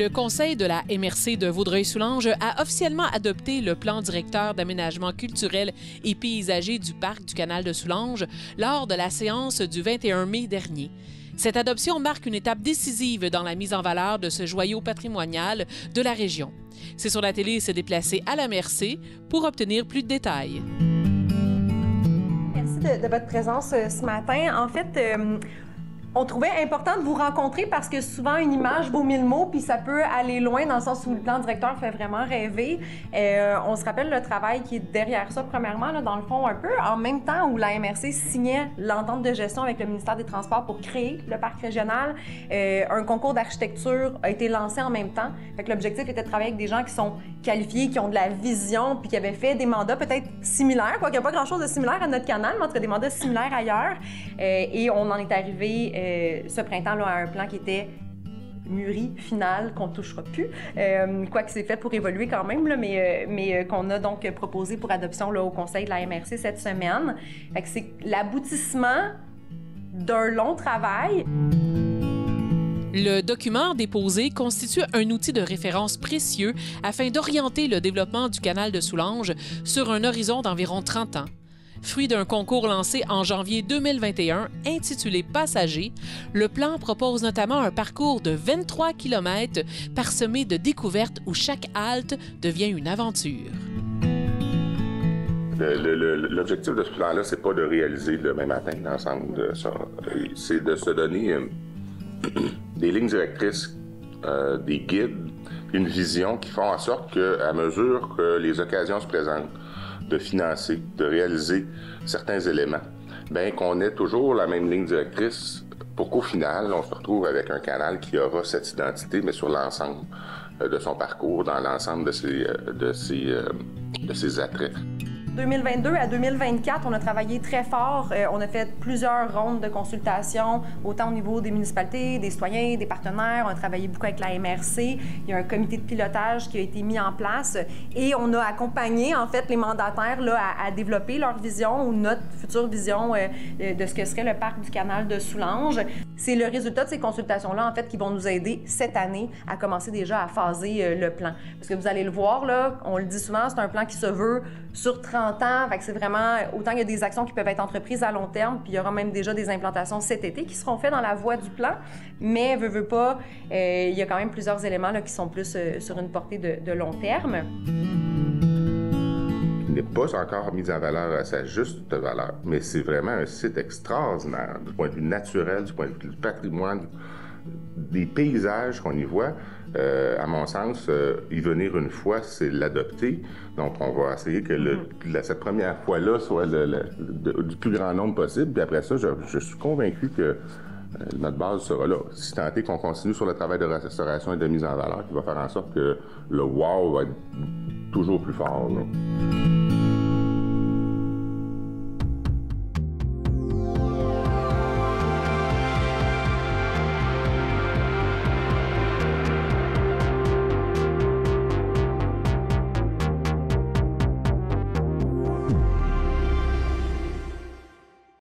Le conseil de la MRC de Vaudreuil-Soulanges a officiellement adopté le plan directeur d'aménagement culturel et paysager du parc du canal de Soulanges lors de la séance du 21 mai dernier. Cette adoption marque une étape décisive dans la mise en valeur de ce joyau patrimonial de la région. C'est sur la télé s'est déplacé à la MRC pour obtenir plus de détails. Merci de votre présence ce matin. En fait, on trouvait important de vous rencontrer parce que souvent, une image vaut 1000 mots, puis ça peut aller loin dans le sens où le plan directeur fait vraiment rêver. On se rappelle le travail qui est derrière ça, premièrement, là, dans le fond, un peu en même temps où la MRC signait l'entente de gestion avec le ministère des Transports pour créer le parc régional. Un concours d'architecture a été lancé en même temps. Fait que l'objectif était de travailler avec des gens qui sont qualifiés, qui ont de la vision, puis qui avaient fait des mandats peut-être similaires, quoiqu'il n'y a pas grand-chose de similaire à notre canal, mais en tout cas des mandats similaires ailleurs. Et on en est arrivé ce printemps-là à un plan qui était mûri, final, qu'on ne touchera plus, quoique c'est fait pour évoluer quand même, là, mais qu'on a donc proposé pour adoption là, au conseil de la MRC cette semaine. Fait que c'est l'aboutissement d'un long travail. Le document déposé constitue un outil de référence précieux afin d'orienter le développement du canal de Soulanges sur un horizon d'environ 30 ans. Fruit d'un concours lancé en janvier 2021 intitulé Passagers, le plan propose notamment un parcours de 23 km parsemé de découvertes où chaque halte devient une aventure. L'objectif de ce plan-là, c'est pas de réaliser demain matin l'ensemble de ça. C'est de se donner des lignes directrices, des guides, une vision qui font en sorte qu'à mesure que les occasions se présentent, de financer, de réaliser certains éléments, bien qu'on ait toujours la même ligne directrice pour qu'au final, on se retrouve avec un canal qui aura cette identité, mais sur l'ensemble de son parcours, dans l'ensemble de ses attraits. 2022 à 2024, on a travaillé très fort. On a fait plusieurs rondes de consultations, autant au niveau des municipalités, des citoyens, des partenaires. On a travaillé beaucoup avec la MRC. Il y a un comité de pilotage qui a été mis en place et on a accompagné, en fait, les mandataires là, à développer leur vision ou notre future vision de ce que serait le parc du canal de Soulanges. C'est le résultat de ces consultations-là, en fait, qui vont nous aider cette année à commencer déjà à phaser le plan. Parce que vous allez le voir, là, on le dit souvent, c'est un plan qui se veut sur 30 ans. Fait que c'est vraiment, autant il y a des actions qui peuvent être entreprises à long terme, puis il y aura même déjà des implantations cet été qui seront faites dans la voie du plan. Mais, veut pas, il y a quand même plusieurs éléments là, qui sont plus sur une portée de long terme. Il n'est pas encore mis en valeur à sa juste valeur, mais c'est vraiment un site extraordinaire du point de vue naturel, du point de vue du patrimoine, des paysages qu'on y voit. À mon sens, y venir une fois, c'est l'adopter. Donc, on va essayer que cette première fois-là soit du plus grand nombre possible. Puis après ça, je suis convaincu que notre base sera là. Si tant est qu'on continue sur le travail de restauration et de mise en valeur, qui va faire en sorte que le wow va être toujours plus fort, là.